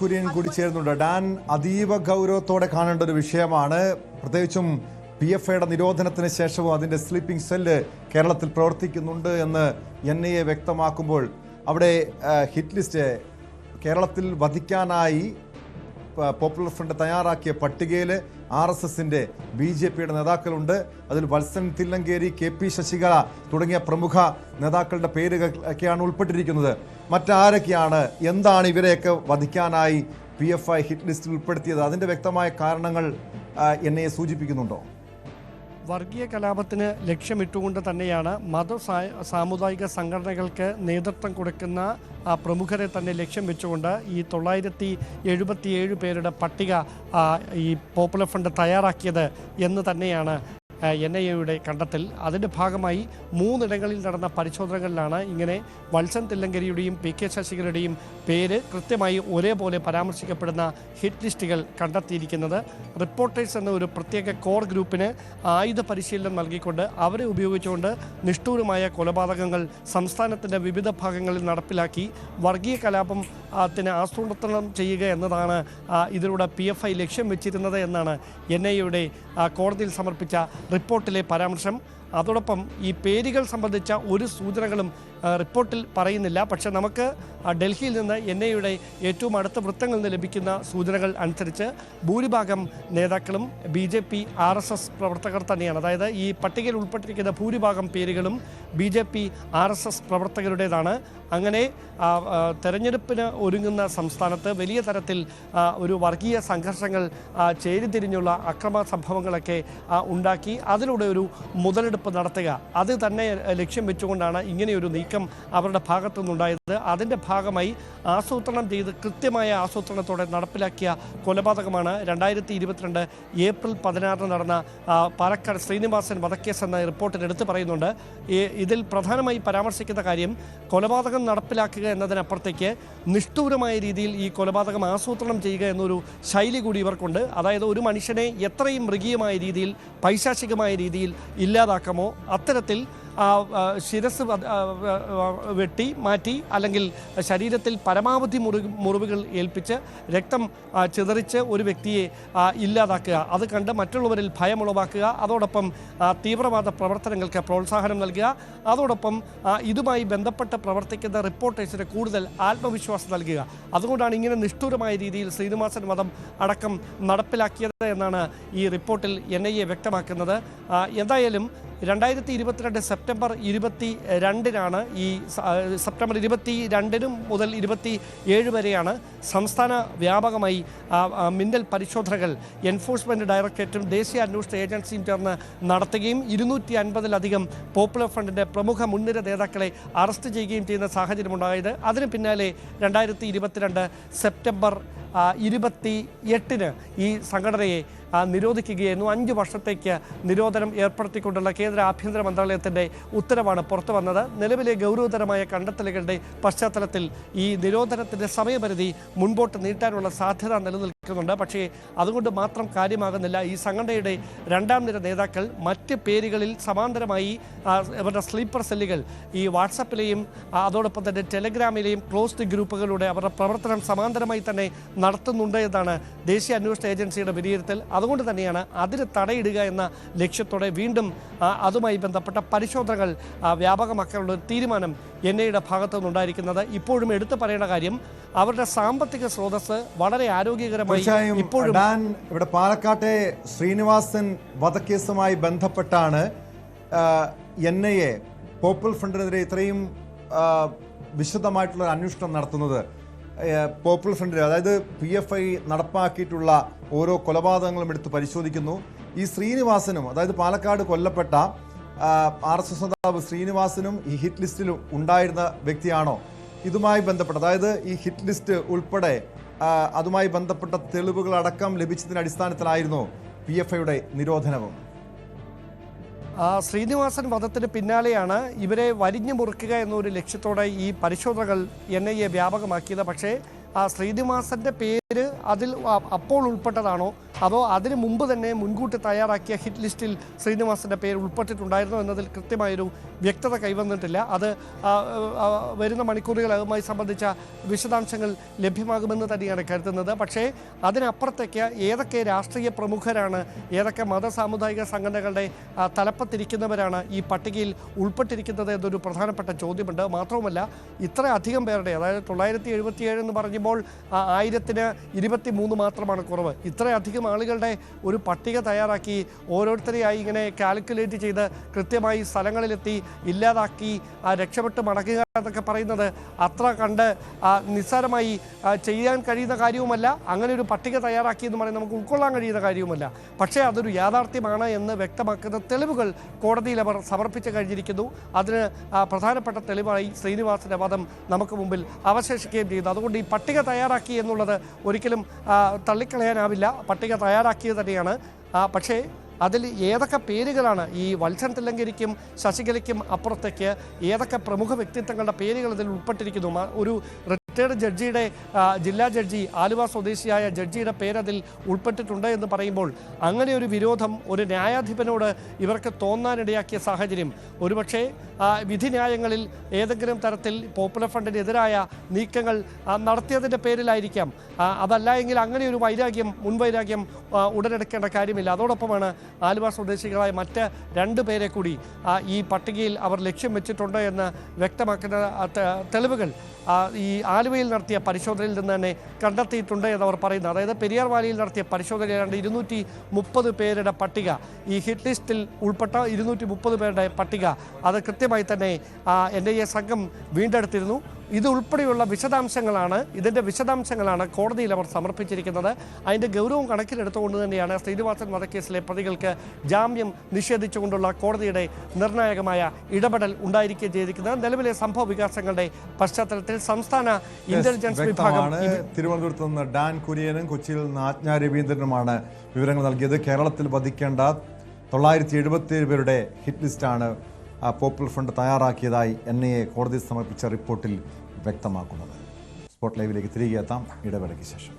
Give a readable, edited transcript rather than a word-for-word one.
കുര്യൻ കൂടി ചേരുന്നുണ്ട്. ഡാൻ, അതീവ ഗൗരവത്തോടെ കാണേണ്ട ഒരു വിഷയമാണ്. പ്രത്യേകിച്ചും PFIയുടെ നിരോധനത്തിന് ശേഷവും അതിൻ്റെ സ്ലീപ്പിംഗ് സെല്ല് കേരളത്തിൽ പ്രവർത്തിക്കുന്നുണ്ട് എന്ന് NIA വ്യക്തമാക്കുമ്പോൾ അവിടെ ഹിറ്റ് ലിസ്റ്റ് കേരളത്തിൽ വധിക്കാനായി പോപ്പുലർ ഫ്രണ്ട് തയ്യാറാക്കിയ പട്ടികയിൽ RSSന്റെ BJPയുടെ നേതാക്കളുണ്ട്. അതിൽ വത്സൻ തില്ലങ്കേരി, KP ശശികല തുടങ്ങിയ പ്രമുഖ നേതാക്കളുടെ പേരുകളൊക്കെയാണ് ഉൾപ്പെട്ടിരിക്കുന്നത്. മറ്റാരൊക്കെയാണ്, എന്താണ് ഇവരെയൊക്കെ വധിക്കാനായി PFI ഹിറ്റ് ലിസ്റ്റിൽ ഉൾപ്പെടുത്തിയത്? അതിൻ്റെ വ്യക്തമായ കാരണങ്ങൾ NIA സൂചിപ്പിക്കുന്നുണ്ടോ? വർഗീയ കലാപത്തിന് ലക്ഷ്യമിട്ടുകൊണ്ട് തന്നെയാണ് സാമുദായിക സംഘടനകൾക്ക് നേതൃത്വം കൊടുക്കുന്ന പ്രമുഖരെ തന്നെ ലക്ഷ്യം വെച്ചുകൊണ്ട് ഈ 977 പേരുടെ പട്ടിക ഈ പോപ്പുലർ ഫ്രണ്ട് തയ്യാറാക്കിയത് എന്ന് തന്നെയാണ് NIAയുടെ കണ്ടെത്തൽ. അതിൻ്റെ ഭാഗമായി 3 ഇടങ്ങളിൽ നടന്ന പരിശോധനകളിലാണ് ഇങ്ങനെ വത്സൻ തില്ലങ്കരിയുടെയും PK ശശികലയുടെയും പേര് കൃത്യമായി ഒരേപോലെ പരാമർശിക്കപ്പെടുന്ന ഹിറ്റ് ലിസ്റ്റുകൾ കണ്ടെത്തിയിരിക്കുന്നത്. റിപ്പോർട്ടേഴ്സ് എന്ന ഒരു പ്രത്യേക കോർ ഗ്രൂപ്പിന് ആയുധ പരിശീലനം നൽകിക്കൊണ്ട് അവരെ ഉപയോഗിച്ചുകൊണ്ട് നിഷ്ഠൂരമായ കൊലപാതകങ്ങൾ സംസ്ഥാനത്തിൻ്റെ വിവിധ ഭാഗങ്ങളിൽ നടപ്പിലാക്കി വർഗീയ കലാപത്തിന് ആസൂത്രണം ചെയ്യുക എന്നതാണ് ഇതിലൂടെ PFI ലക്ഷ്യം വെച്ചിരുന്നത് എന്നാണ് NIAയുടെ കോടതിയിൽ സമർപ്പിച്ച റിപ്പോർട്ടിലെ പരാമർശം. അതോടൊപ്പം ഈ പേരുകൾ സംബന്ധിച്ച ഒരു സൂചനകളും റിപ്പോർട്ടിൽ പറയുന്നില്ല. പക്ഷെ നമുക്ക് ഡൽഹിയിൽ നിന്ന് NIAയുടെ ഏറ്റവും അടുത്ത വൃത്തങ്ങളിൽ നിന്ന് ലഭിക്കുന്ന സൂചനകൾ അനുസരിച്ച് ഭൂരിഭാഗം നേതാക്കളും BJP RSS പ്രവർത്തകർ തന്നെയാണ്. അതായത് ഈ പട്ടികയിൽ ഉൾപ്പെട്ടിരിക്കുന്ന ഭൂരിഭാഗം പേരുകളും BJP RSS പ്രവർത്തകരുടേതാണ്. അങ്ങനെ തെരഞ്ഞെടുപ്പിന് ഒരുങ്ങുന്ന സംസ്ഥാനത്ത് വലിയ തരത്തിൽ ഒരു വർഗീയ സംഘർഷങ്ങൾ ചേരിതിരിഞ്ഞുള്ള അക്രമ സംഭവങ്ങളൊക്കെ ഉണ്ടാക്കി അതിലൂടെ ഒരു മുതലെടുപ്പ് നടത്തുക, അത് തന്നെ ലക്ഷ്യം വെച്ചുകൊണ്ടാണ് ഇങ്ങനെയൊരു നീക്കം അവരുടെ ഭാഗത്തു നിന്നുണ്ടായത്. അതിൻ്റെ ഭാഗമായി ആസൂത്രണം ചെയ്ത് കൃത്യമായ ആസൂത്രണത്തോടെ നടപ്പിലാക്കിയ കൊലപാതകമാണ് 2022 ഏപ്രിൽ 16 നടന്ന പാലക്കാട് ശ്രീനിവാസൻ വധക്കേസ് എന്ന റിപ്പോർട്ടിൽ എടുത്തു പറയുന്നുണ്ട്. ഇതിൽ പ്രധാനമായി പരാമർശിക്കുന്ന കാര്യം കൊലപാതകം നടപ്പിലാക്കുക എന്നതിനപ്പുറത്തേക്ക് നിഷ്ഠൂരമായ രീതിയിൽ ഈ കൊലപാതകം ആസൂത്രണം ചെയ്യുക എന്നൊരു ശൈലി കൂടി ഇവർക്കുണ്ട്. അതായത് ഒരു മനുഷ്യനെ എത്രയും മൃഗീയമായ രീതിയിൽ പൈശാചികമായ രീതിയിൽ ഇല്ലാതാക്കാമോ അത്തരത്തിൽ ശിരസ് വെട്ടി മാറ്റി അല്ലെങ്കിൽ ശരീരത്തിൽ പരമാവധി മുറിവുകൾ ഏൽപ്പിച്ച് രക്തം ചിതറിച്ച് ഒരു വ്യക്തിയെ ഇല്ലാതാക്കുക, അത് കണ്ട് മറ്റുള്ളവരിൽ ഭയമുളവാക്കുക, അതോടൊപ്പം തീവ്രവാദ പ്രവർത്തനങ്ങൾക്ക് പ്രോത്സാഹനം നൽകുക, അതോടൊപ്പം ഇതുമായി ബന്ധപ്പെട്ട് പ്രവർത്തിക്കുന്ന റിപ്പോർട്ടേഴ്സിന് കൂടുതൽ ആത്മവിശ്വാസം നൽകുക. അതുകൊണ്ടാണ് ഇങ്ങനെ നിഷ്ഠൂരമായ രീതിയിൽ ശ്രീനിവാസൻ വധം അടക്കം നടപ്പിലാക്കിയത് എന്നാണ് ഈ റിപ്പോർട്ടിൽ NIA വ്യക്തമാക്കുന്നത്. എന്തായാലും 2022 സെപ്റ്റംബർ 22-നാണ് ഈ സെപ്റ്റംബർ 22 മുതൽ 27 വരെയാണ് സംസ്ഥാന വ്യാപകമായി മിന്നൽ പരിശോധനകൾ എൻഫോഴ്സ്മെൻറ്റ് ഡയറക്ടറേറ്റും ദേശീയ അന്വേഷണ ഏജൻസിയും ചേർന്ന് നടത്തുകയും 250-ലധികം പോപ്പുലർ ഫ്രണ്ടിൻ്റെ പ്രമുഖ മുൻനിര നേതാക്കളെ അറസ്റ്റ് ചെയ്യുകയും ചെയ്യുന്ന സാഹചര്യമുണ്ടായത്. അതിന് പിന്നാലെ 2022 സെപ്റ്റംബർ 28-ന് ഈ സംഘടനയെ നിരോധിക്കുകയായിരുന്നു. 5 വർഷത്തേക്ക് നിരോധനം ഏർപ്പെടുത്തിക്കൊണ്ടുള്ള കേന്ദ്ര ആഭ്യന്തര മന്ത്രാലയത്തിൻ്റെ ഉത്തരവാണ് പുറത്തു വന്നത്. നിലവിലെ ഗൗരവതരമായ കണ്ടെത്തലുകളുടെ പശ്ചാത്തലത്തിൽ ഈ നിരോധനത്തിൻ്റെ സമയപരിധി മുൻപോട്ട് നീട്ടാനുള്ള സാധ്യത നിലനിൽക്കുന്നുണ്ട്. പക്ഷേ അതുകൊണ്ട് മാത്രം കാര്യമാകുന്നില്ല. ഈ സംഘടനയുടെ 2ാം നിര നേതാക്കൾ മറ്റ് പേരുകളിൽ സമാന്തരമായി അവരുടെ സ്ലീപ്പർ സെല്ലുകൾ ഈ വാട്സപ്പിലെയും അതോടൊപ്പം തന്നെ ടെലഗ്രാമിലെയും ക്ലോസ്ഡ് ഗ്രൂപ്പുകളുടെ അവരുടെ പ്രവർത്തനം സമാന്തരമായി തന്നെ നടത്തുന്നുണ്ട് എന്നാണ് ദേശീയ അന്വേഷണ ഏജൻസിയുടെ വിലയിരുത്തൽ. അതുകൊണ്ട് തന്നെയാണ് അതിന് തടയിടുക എന്ന ലക്ഷ്യത്തോടെ വീണ്ടും അതുമായി ബന്ധപ്പെട്ട പരിശോധനകൾ വ്യാപകമാക്കാനുള്ള തീരുമാനം NIAയുടെ ഭാഗത്തു നിന്നുണ്ടായിരിക്കുന്നത്. ഇപ്പോഴും എടുത്തു പറയേണ്ട കാര്യം അവരുടെ സാമ്പത്തിക സ്രോതസ് വളരെ ആരോഗ്യകരമായി ഇപ്പോഴും ഇവിടെ പാലക്കാട്ടെ ശ്രീനിവാസൻ വധക്കേസുമായി ബന്ധപ്പെട്ടാണ് NIA പോപ്പുലർ ഫ്രണ്ടിനെതിരെ ഇത്രയും വിശദമായിട്ടുള്ള അന്വേഷണം നടത്തുന്നത്. പോപ്പുലർ ഫ്രണ്ടിൽ അതായത് PFI നടപ്പാക്കിയിട്ടുള്ള ഓരോ കൊലപാതകങ്ങളും എടുത്ത് പരിശോധിക്കുന്നു. ഈ ശ്രീനിവാസനും അതായത് പാലക്കാട് കൊല്ലപ്പെട്ട RSS നേതാവ് ശ്രീനിവാസനും ഈ ഹിറ്റ് ലിസ്റ്റിൽ ഉണ്ടായിരുന്ന വ്യക്തിയാണോ? ഇതുമായി ബന്ധപ്പെട്ട അതായത് ഈ ഹിറ്റ് ലിസ്റ്റ് ഉൾപ്പെടെ അതുമായി ബന്ധപ്പെട്ട തെളിവുകളടക്കം ലഭിച്ചതിൻ്റെ അടിസ്ഥാനത്തിലായിരുന്നു PFIയുടെ നിരോധനവും. ശ്രീനിവാസൻ വധത്തിന് പിന്നാലെയാണ് ഇവരെ വരിഞ്ഞു മുറുക്കുക എന്നൊരു ലക്ഷ്യത്തോടെ ഈ പരിശോധനകൾ NIA വ്യാപകമാക്കിയത്. പക്ഷേ ശ്രീനിവാസന്റെ പേര് അതിൽ അപ്പോൾ ഉൾപ്പെട്ടതാണോ അതോ അതിനു മുമ്പ് തന്നെ മുൻകൂട്ടി തയ്യാറാക്കിയ ഹിറ്റ് ലിസ്റ്റിൽ ശ്രീനിവാസന്റെ പേര് ഉൾപ്പെട്ടിട്ടുണ്ടായിരുന്നോ എന്നതിൽ കൃത്യമായൊരു വ്യക്തത കൈവന്നിട്ടില്ല. അത് വരുന്ന മണിക്കൂറുകൾ അതുമായി സംബന്ധിച്ച വിശദാംശങ്ങൾ ലഭ്യമാകുമെന്ന് തന്നെയാണ് കരുതുന്നത്. പക്ഷേ അതിനപ്പുറത്തേക്ക് ഏതൊക്കെ രാഷ്ട്രീയ പ്രമുഖരാണ്, ഏതൊക്കെ മത സാമുദായിക സംഘടനകളുടെ തലപ്പത്തിരിക്കുന്നവരാണ് ഈ പട്ടികയിൽ ഉൾപ്പെട്ടിരിക്കുന്നത് എന്നൊരു പ്രധാനപ്പെട്ട ചോദ്യമുണ്ട്. മാത്രവുമല്ല ഇത്ര അധികം പേരുടെ, അതായത് 977 എന്ന് പറയുമ്പോൾ 1000-ന് 23 മാത്രമാണ് കുറവ്. ഇത്രയധികം ആളുകളുടെ ഒരു പട്ടിക തയ്യാറാക്കി ഓരോരുത്തരെയായി ഇങ്ങനെ കാൽക്കുലേറ്റ് ചെയ്ത് കൃത്യമായി സ്ഥലങ്ങളിലെത്തി ഇല്ലാതാക്കി രക്ഷപ്പെട്ട് മടക്കുക എന്നൊക്കെ പറയുന്നത് അത്ര കണ്ട് നിസ്സാരമായി ചെയ്യാൻ കഴിയുന്ന കാര്യവുമല്ല. അങ്ങനെ ഒരു പട്ടിക തയ്യാറാക്കി എന്ന് പറയുന്നത് നമുക്ക് ഉൾക്കൊള്ളാൻ കഴിയുന്ന കാര്യവുമല്ല. പക്ഷേ അതൊരു യാഥാർത്ഥ്യമാണ് എന്ന് വ്യക്തമാക്കുന്ന തെളിവുകൾ കോടതിയിൽ അവർ സമർപ്പിച്ചു കഴിഞ്ഞിരിക്കുന്നു. അതിന് പ്രധാനപ്പെട്ട തെളിവായി ശ്രീനിവാസന്റെ വാദം നമുക്ക് മുമ്പിൽ അവശേഷിക്കുകയും ചെയ്യുന്നു. അതുകൊണ്ട് ഈ പട്ടിക തയ്യാറാക്കി എന്നുള്ളത് ഒരിക്കലും തള്ളിക്കളയാനാവില്ല. പട്ടിക തയ്യാറാക്കിയത് തന്നെയാണ്. പക്ഷേ അതിൽ ഏതൊക്കെ പേരുകളാണ് ഈ വത്സൻ തില്ലങ്കരിക്കും ശശികലയ്ക്കും അപ്പുറത്തേക്ക് ഏതൊക്കെ പ്രമുഖ വ്യക്തിത്വങ്ങളുടെ പേരുകൾ ഇതിൽ ഉൾപ്പെട്ടിരിക്കുന്നു? ഒരു റിട്ടയർഡ് ജഡ്ജിയുടെ ജില്ലാ ജഡ്ജി, ആലുവ സ്വദേശിയായ ജഡ്ജിയുടെ പേരതിൽ ഉൾപ്പെട്ടിട്ടുണ്ട് എന്ന് പറയുമ്പോൾ അങ്ങനെ ഒരു വിരോധം ഒരു ന്യായാധിപനോട് ഇവർക്ക് തോന്നാനിടയാക്കിയ സാഹചര്യം ഒരുപക്ഷെ വിധിന്യായങ്ങളിൽ ഏതെങ്കിലും തരത്തിൽ പോപ്പുലർ ഫണ്ടിനെതിരായ നീക്കങ്ങൾ നടത്തിയതിൻ്റെ പേരിലായിരിക്കാം. അതല്ല എങ്കിൽ അങ്ങനെ ഒരു മുൻവൈരാഗ്യം ഉടലെടുക്കേണ്ട കാര്യമില്ല. അതോടൊപ്പമാണ് ആലുവ സ്വദേശികളായ മറ്റ് 2 പേരെ കൂടി ഈ പട്ടികയിൽ അവർ ലക്ഷ്യം വെച്ചിട്ടുണ്ട് എന്ന് വ്യക്തമാക്കുന്ന തെളിവുകൾ ഈ ആലുവയിൽ നടത്തിയ പരിശോധനയിൽ നിന്ന് തന്നെ കണ്ടെത്തിയിട്ടുണ്ട് എന്നവർ പറയുന്നു. അതായത് പെരിയാർ വാലിയിൽ നടത്തിയ പരിശോധനയിലാണ്ട് 230 പേരുടെ പട്ടിക, ഈ ഹിറ്റ് ലിസ്റ്റിൽ ഉൾപ്പെട്ട 230 പേരുടെ പട്ടിക അത് കൃത്യമായി തന്നെ NIA സംഘം വീണ്ടെടുത്തിരുന്നു. ഇത് ഉൾപ്പെടെയുള്ള ഇതിൻ്റെ വിശദാംശങ്ങളാണ് കോടതിയിൽ അവർ സമർപ്പിച്ചിരിക്കുന്നത്. അതിൻ്റെ ഗൗരവം കണക്കിലെടുത്തുകൊണ്ട് തന്നെയാണ് ശ്രീനിവാസൻ വധക്കേസിലെ പ്രതികൾക്ക് ജാമ്യം നിഷേധിച്ചുകൊണ്ടുള്ള കോടതിയുടെ നിർണായകമായ ഇടപെടൽ ഉണ്ടായിരിക്കുകയും ചെയ്തിരിക്കുന്നത്. നിലവിലെ സംഭവ വികാസങ്ങളുടെ പശ്ചാത്തലത്തിൽ സംസ്ഥാന ഇന്റലിജൻസ് വിഭാഗം തിരുവനന്തപുരത്ത് നിന്ന് ഡാൻ കുര്യനും കൊച്ചിയിൽ നിന്ന് ആജ്ഞ രവീന്ദ്രനുമാണ് വിവരങ്ങൾ നൽകിയത്. കേരളത്തിൽ വധിക്കേണ്ട 977 പേരുടെ ഹിറ്റ് ലിസ്റ്റാണ് പോപ്പുലർ ഫണ്ട് തയ്യാറാക്കിയതായി NIA കോടതി സമർപ്പിച്ച റിപ്പോർട്ടിൽ വ്യക്തമാക്കുന്നത്. സ്പോട്ട് ലൈവിലേക്ക് തിരികെ എത്താം ഇടവേളയ്ക്ക് ശേഷം.